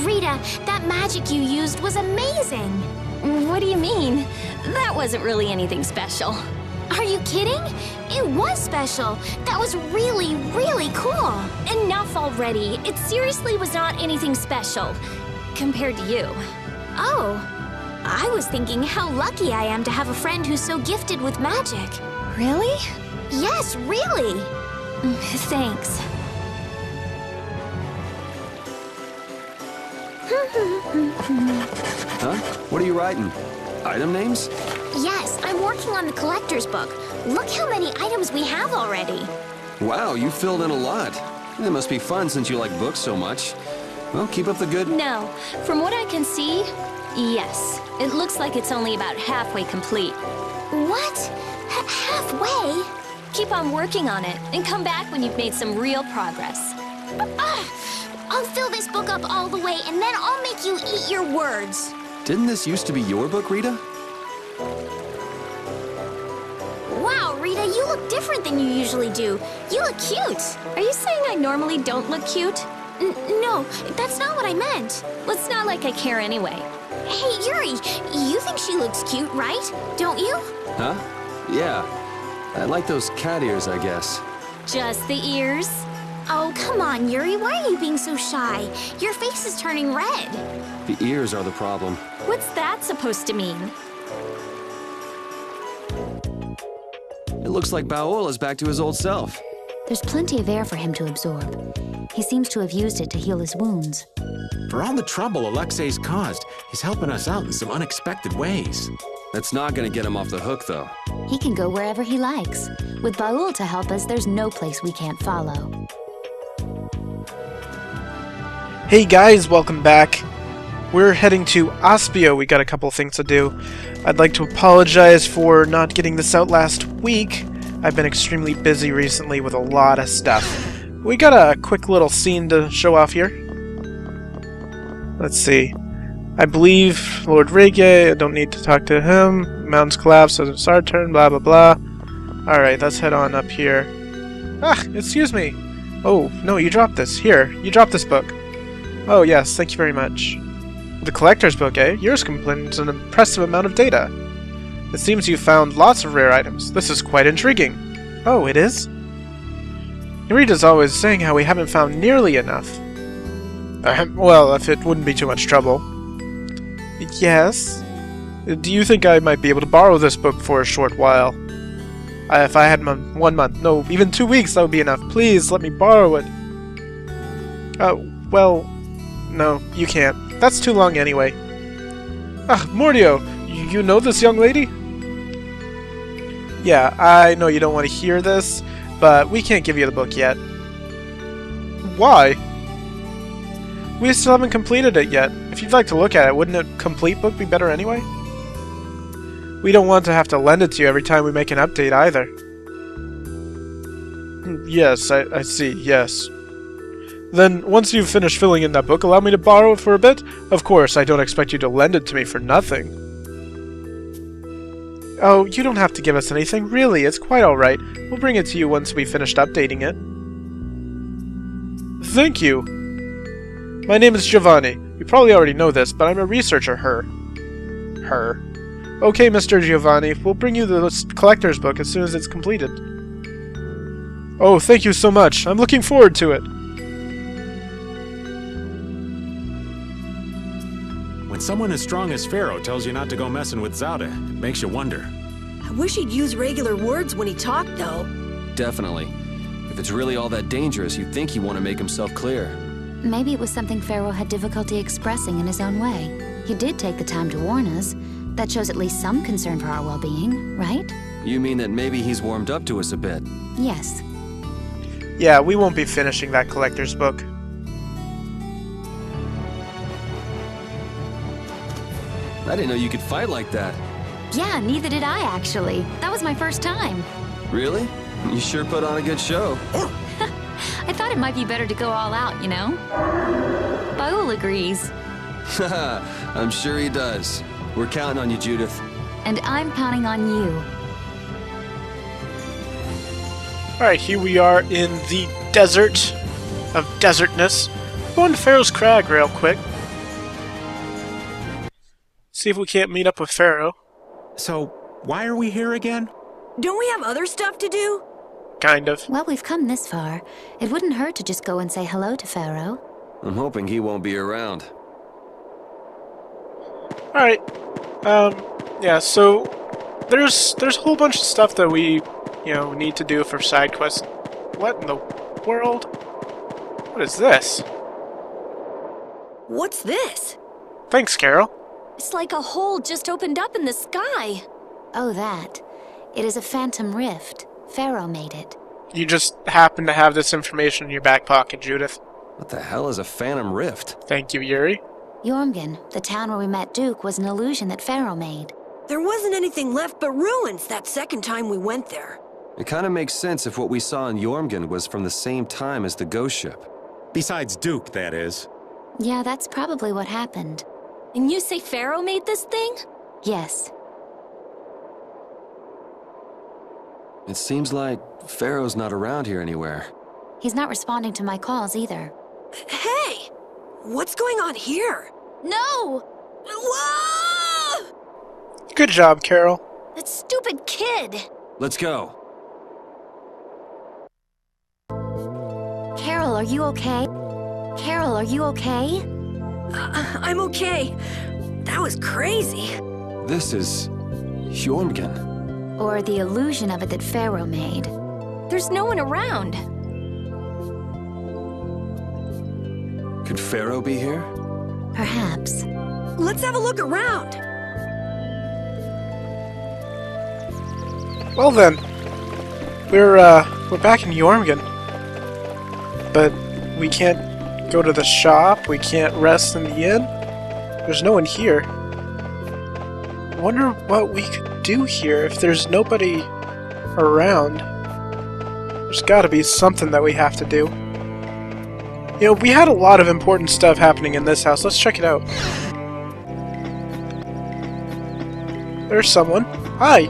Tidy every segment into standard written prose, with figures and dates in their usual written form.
Rita, that magic you used was amazing! What do you mean? That wasn't really anything special. Are you kidding? It was special! That was really, really cool! Enough already! It seriously was not anything special. Compared to you. Oh, I was thinking how lucky I am to have a friend who's so gifted with magic. Really? Yes, really! Thanks. Huh? What are you writing? Item names? Yes, I'm working on the collector's book. Look how many items we have already. Wow, you filled in a lot. It must be fun since you like books so much. Well, keep up the good... No. From what I can see, yes. It looks like it's only about halfway complete. What? Halfway? Keep on working on it, and come back when you've made some real progress. I'll fill this book up all the way, and then I'll make you eat your words. Didn't this used to be your book, Rita? Wow, Rita, you look different than you usually do. You look cute. Are you saying I normally don't look cute? No, that's not what I meant. Well, it's not like I care anyway. Hey, Yuri, you think she looks cute, right? Don't you? Huh? Yeah. I like those cat ears, I guess. Just the ears? Oh, come on, Yuri. Why are you being so shy? Your face is turning red. The ears are the problem. What's that supposed to mean? It looks like Baol is back to his old self. There's plenty of air for him to absorb. He seems to have used it to heal his wounds. For all the trouble Alexei's caused, he's helping us out in some unexpected ways. That's not gonna get him off the hook, though. He can go wherever he likes. With Baul to help us, there's no place we can't follow. Hey guys, welcome back. We're heading to Aspio. We got a couple things to do. I'd like to apologize for not getting this out last week. I've been extremely busy recently with a lot of stuff. We got a quick little scene to show off here. Let's see. I believe Lord Reike, I don't need to talk to him. Mountains collapse, so it's our turn, blah blah blah. Alright, let's head on up here. Ah, excuse me. Oh, no, you dropped this. Here, you dropped this book. Oh yes, thank you very much. The collector's book, eh? Yours contains an impressive amount of data. It seems you found lots of rare items. This is quite intriguing. Oh, it is? Rita's always saying how we haven't found nearly enough. Well, if it wouldn't be too much trouble. Yes? Do you think I might be able to borrow this book for a short while? If I had 1 month, no, even 2 weeks, that would be enough. Please, let me borrow it. Well, no, you can't. That's too long anyway. Ah, Mordio, you know this young lady? Yeah, I know you don't want to hear this, but we can't give you the book yet. Why? We still haven't completed it yet. If you'd like to look at it, wouldn't a complete book be better anyway? We don't want to have to lend it to you every time we make an update either. Yes, I see, yes. Then, once you've finished filling in that book, allow me to borrow it for a bit? Of course, I don't expect you to lend it to me for nothing. Oh, you don't have to give us anything, really, it's quite alright. We'll bring it to you once we've finished updating it. Thank you. My name is Giovanni. You probably already know this, but I'm a researcher, Her. Okay, Mr. Giovanni, we'll bring you the collector's book as soon as it's completed. Oh, thank you so much. I'm looking forward to it. When someone as strong as Pharaoh tells you not to go messing with Zauda, it makes you wonder. I wish he'd use regular words when he talked, though. Definitely. If it's really all that dangerous, you'd think he'd want to make himself clear. Maybe it was something Pharaoh had difficulty expressing in his own way. He did take the time to warn us. That shows at least some concern for our well-being, right? You mean that maybe he's warmed up to us a bit? Yes. Yeah, we won't be finishing that collector's book. I didn't know you could fight like that. Yeah, neither did I, actually. That was my first time. Really? You sure put on a good show. I thought it might be better to go all out, you know? Baul agrees. I'm sure he does. We're counting on you, Judith. And I'm counting on you. Alright, here we are in the desert of desertness. Going to Pharaoh's Crag real quick. See if we can't meet up with Pharaoh. So, why are we here again? Don't we have other stuff to do? Kind of. Well, we've come this far. It wouldn't hurt to just go and say hello to Pharaoh. I'm hoping he won't be around. Alright. Yeah, so there's a whole bunch of stuff that we, need to do for side quests. What in the world? What is this? What's this? Thanks, Carol. It's like a hole just opened up in the sky. Oh, that. It is a phantom rift. Pharaoh made it. You just happen to have this information in your back pocket, Judith. What the hell is a phantom rift? Thank you, Yuri. Jormungand, the town where we met Duke, was an illusion that Pharaoh made. There wasn't anything left but ruins that second time we went there. It kind of makes sense if what we saw in Jormungand was from the same time as the ghost ship. Besides Duke, that is. Yeah, that's probably what happened. And you say Pharaoh made this thing? Yes. It seems like Pharaoh's not around here anywhere. He's not responding to my calls either. Hey! What's going on here? No! Whoa! Good job, Carol. That stupid kid! Let's go. Carol, are you okay? Carol, are you okay? I'm okay. That was crazy. This is Jormungand. Or the illusion of it that Pharaoh made. There's no one around. Could Pharaoh be here? Perhaps. Let's have a look around. Well then, we're back in Jormungand. But we can't go to the shop, we can't rest in the inn. There's no one here. I wonder what we could do here if there's nobody around. There's gotta be something that we have to do. We had a lot of important stuff happening in this house. Let's check it out. There's someone. Hi.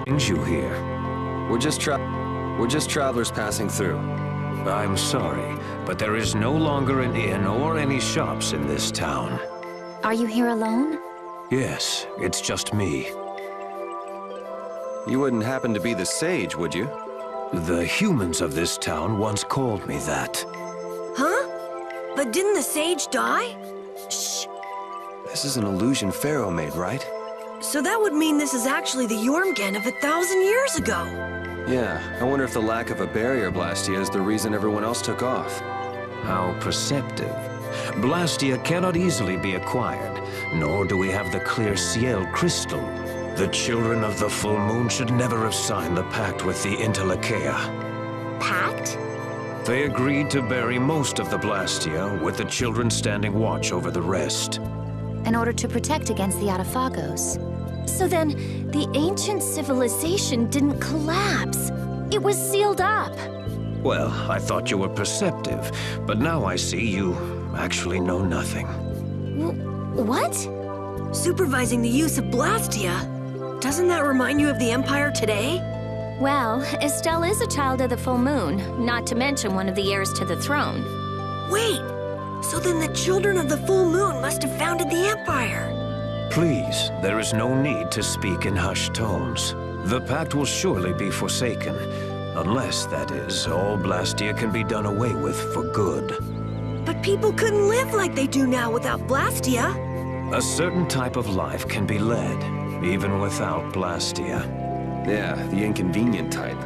You here? We're just travelers passing through. I'm sorry, but there is no longer an inn or any shops in this town. Are you here alone? Yes, it's just me. You wouldn't happen to be the sage, would you? The humans of this town once called me that. Huh? But didn't the sage die? Shh. This is an illusion Pharaoh made, right? So that would mean this is actually the Jormungand of 1,000 years ago. Yeah, I wonder if the lack of a barrier Blastia is the reason everyone else took off. How perceptive. Blastia cannot easily be acquired, nor do we have the clear Ciel crystal. The children of the full moon should never have signed the pact with the Interlachea. Pact? They agreed to bury most of the Blastia, with the children standing watch over the rest. In order to protect against the Adaphagos. So then, the ancient civilization didn't collapse. It was sealed up. Well, I thought you were perceptive, but now I see you actually know nothing. What? Supervising the use of Blastia. Doesn't that remind you of the Empire today? Well, Estelle is a child of the full moon, not to mention one of the heirs to the throne. Wait, so then the children of the full moon must have founded the Empire. Please, there is no need to speak in hushed tones. The pact will surely be forsaken, unless, that is, all Blastia can be done away with for good. But people couldn't live like they do now without Blastia. A certain type of life can be led, even without Blastia. Yeah, the inconvenient type.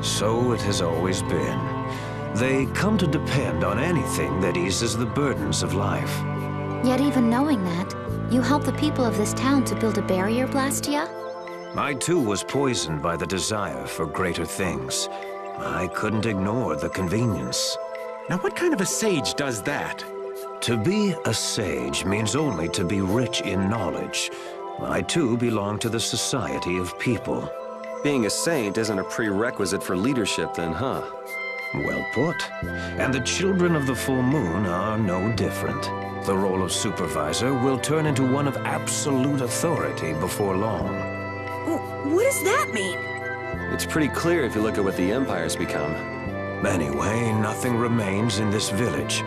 So it has always been. They come to depend on anything that eases the burdens of life. Yet even knowing that, you help the people of this town to build a barrier, Blastia? I too was poisoned by the desire for greater things. I couldn't ignore the convenience. Now what kind of a sage does that? To be a sage means only to be rich in knowledge. I too belong to the society of people. Being a saint isn't a prerequisite for leadership then, huh? Well put. And the children of the full moon are no different. The role of supervisor will turn into one of absolute authority before long. What does that mean? It's pretty clear if you look at what the Empire's become. Anyway, nothing remains in this village.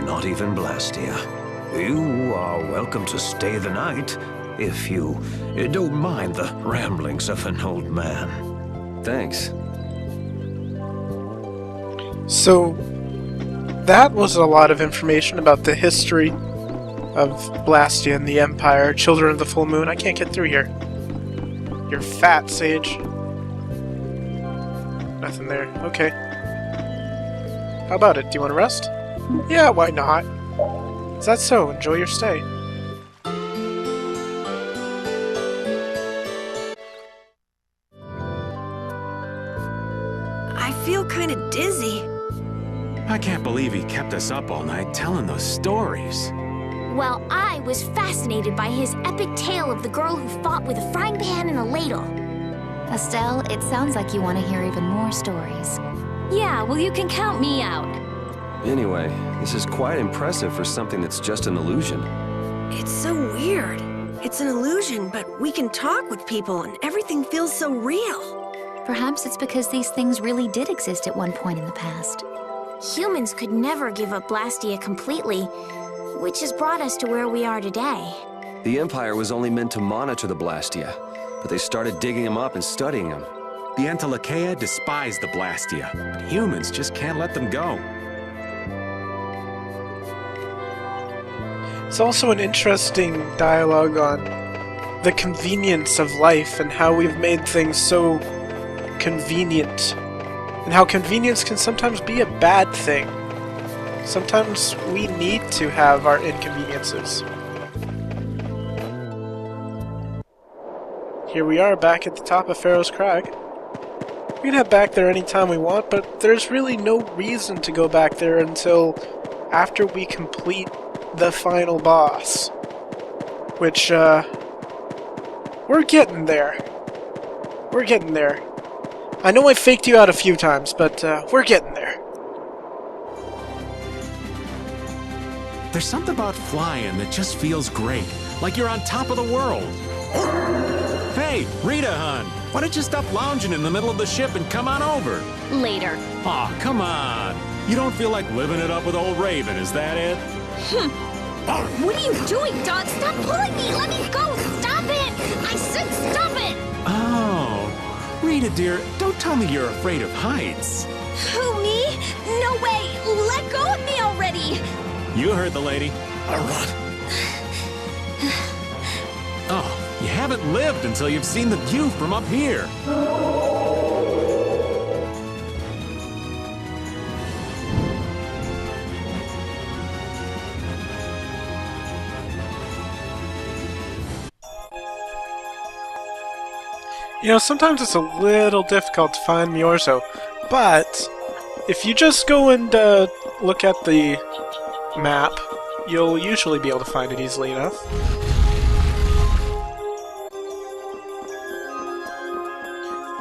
Not even Blastia. You are welcome to stay the night, if you don't mind the ramblings of an old man. Thanks. So, that was a lot of information about the history of Blastia and the Empire, Children of the Full Moon. I can't get through here. You're fat, Sage. Nothing there. Okay. How about it? Do you want to rest? Yeah, why not? Is that so? Enjoy your stay. I feel kind of dizzy. I can't believe he kept us up all night telling those stories. Well, I was fascinated by his epic tale of the girl who fought with a frying pan and a ladle. Estelle, it sounds like you want to hear even more stories. Yeah, well, you can count me out. Anyway, this is quite impressive for something that's just an illusion. It's so weird. It's an illusion, but we can talk with people and everything feels so real. Perhaps it's because these things really did exist at one point in the past. Humans could never give up Blastia completely, which has brought us to where we are today. The Empire was only meant to monitor the Blastia, but they started digging them up and studying them. The Entelecheia despise the Blastia, but humans just can't let them go. It's also an interesting dialogue on the convenience of life and how we've made things so convenient, and how convenience can sometimes be a bad thing. Sometimes we need to have our inconveniences. Here we are back at the top of Pharaoh's Crag. We can head back there anytime we want, but there's really no reason to go back there until after we complete the final boss. Which, we're getting there. We're getting there. I know I faked you out a few times, but, we're getting there. There's something about flying that just feels great, like you're on top of the world. Hey, Rita, hon, why don't you stop lounging in the middle of the ship and come on over? Later. Aw, come on. You don't feel like living it up with old Raven, is that it? What are you doing, dog? Stop pulling me! Let me go! Stop it! I said stop it! Oh, Rita, dear, don't tell me you're afraid of heights. Who, me? No way! Let go of me already! You heard the lady. Oh, you haven't lived until you've seen the view from up here. You know, sometimes it's a little difficult to find Miorzo, but if you just go and look at the map, you'll usually be able to find it easily enough.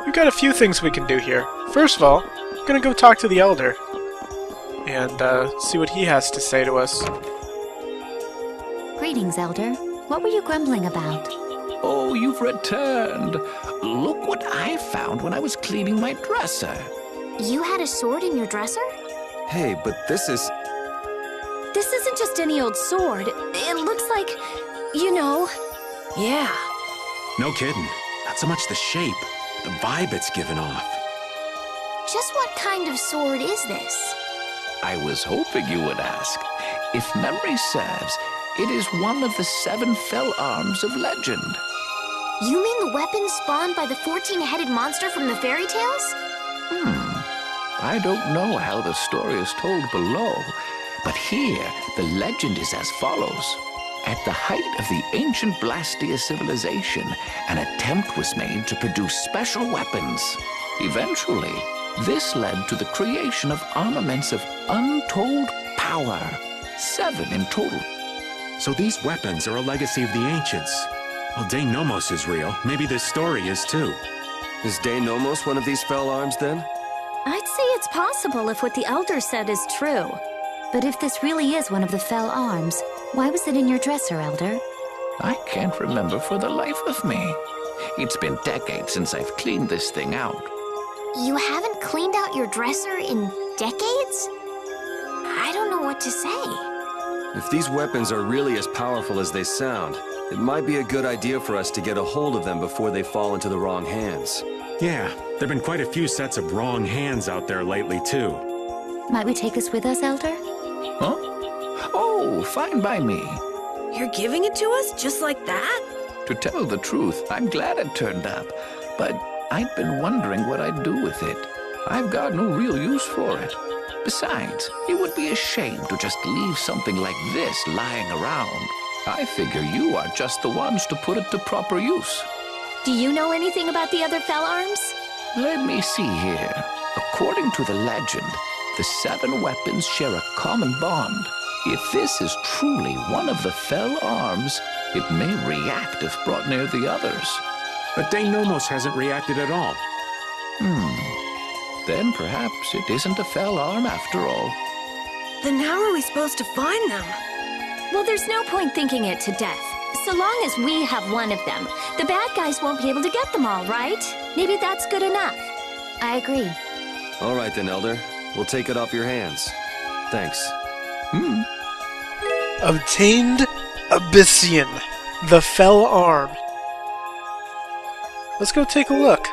We've got a few things we can do here. First of all, I'm gonna go talk to the Elder and see what he has to say to us. Greetings, Elder. What were you grumbling about? Oh, you've returned. Look what I found when I was cleaning my dresser. You had a sword in your dresser? Hey, but this is... This isn't just any old sword. It looks like, you know... Yeah. No kidding. Not so much the shape, the vibe it's given off. Just what kind of sword is this? I was hoping you would ask. If memory serves, it is one of the 7 fell arms of legend. You mean the weapon spawned by the 14-headed monster from the fairy tales? I don't know how the story is told below, but here the legend is as follows. At the height of the ancient Blastia civilization, an attempt was made to produce special weapons. Eventually, this led to the creation of armaments of untold power, 7 in total. So these weapons are a legacy of the ancients. Well, De Nomos is real. Maybe this story is too. Is De Nomos one of these fell arms, then? I'd say it's possible if what the Elder said is true. But if this really is one of the fell arms, why was it in your dresser, Elder? I can't remember for the life of me. It's been decades since I've cleaned this thing out. You haven't cleaned out your dresser in decades? I don't know what to say. If these weapons are really as powerful as they sound, it might be a good idea for us to get a hold of them before they fall into the wrong hands. Yeah, there've been quite a few sets of wrong hands out there lately, too. Might we take this with us, Elder? Huh? Oh, fine by me. You're giving it to us just like that? To tell the truth, I'm glad it turned up, but I'd been wondering what I'd do with it. I've got no real use for it. Besides, it would be a shame to just leave something like this lying around. I figure you are just the ones to put it to proper use. Do you know anything about the other fell arms? Let me see here. According to the legend, the 7 weapons share a common bond. If this is truly one of the fell arms, it may react if brought near the others. But Denomos hasn't reacted at all. Then perhaps it isn't a fell arm after all. Then how are we supposed to find them? Well, there's no point thinking it to death. So long as we have one of them, the bad guys won't be able to get them all, right? Maybe that's good enough. I agree. All right then, Elder. We'll take it off your hands. Thanks. Obtained Abyssion, the fell arm. Let's go take a look.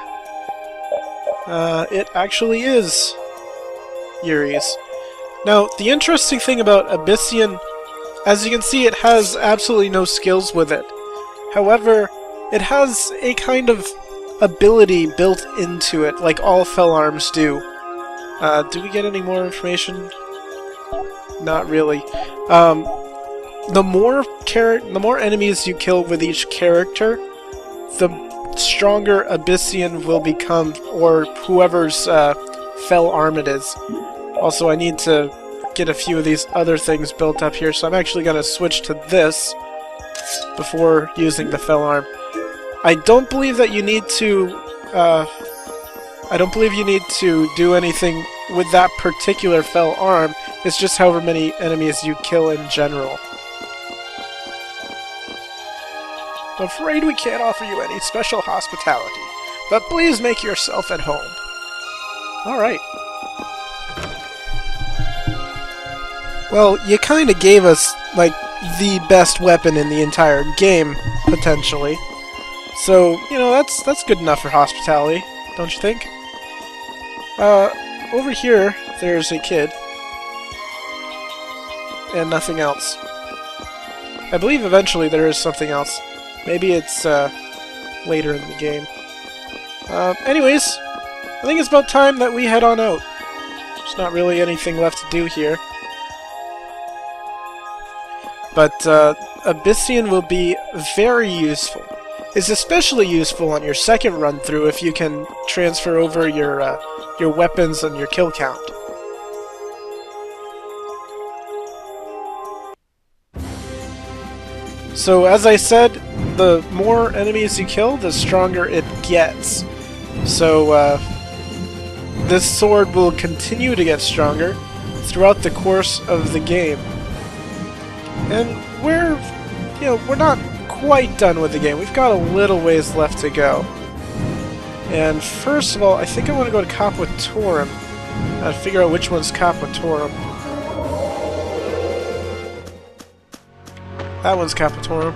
It actually is Yuri's. Now, the interesting thing about Abyssion, as you can see, it has absolutely no skills with it. However, it has a kind of ability built into it, like all fell arms do. Do we get any more information? Not really. The more enemies you kill with each character, the stronger Abyssion will become, or whoever's fell arm it is. Also, I need to get a few of these other things built up here, so I'm actually going to switch to this before using the fell arm. I don't believe that you need to do anything with that particular fell arm. It's just however many enemies you kill in general. I'm afraid we can't offer you any special hospitality, but please make yourself at home. Alright. Well, you kinda gave us, like, the best weapon in the entire game, potentially. So, you know, that's good enough for hospitality, don't you think? Over here, there's a kid. And nothing else. I believe eventually there is something else. Maybe it's, later in the game. Anyways, I think it's about time that we head on out. There's not really anything left to do here. But, Abyssion will be very useful. It's especially useful on your second run-through if you can transfer over your weapons and your kill count. So, as I said, the more enemies you kill, the stronger it gets. So, this sword will continue to get stronger throughout the course of the game. And we're not quite done with the game. We've got a little ways left to go. And first of all, I think I want to go to Capitorum and figure out which one's Capitorum. That one's Capitorum.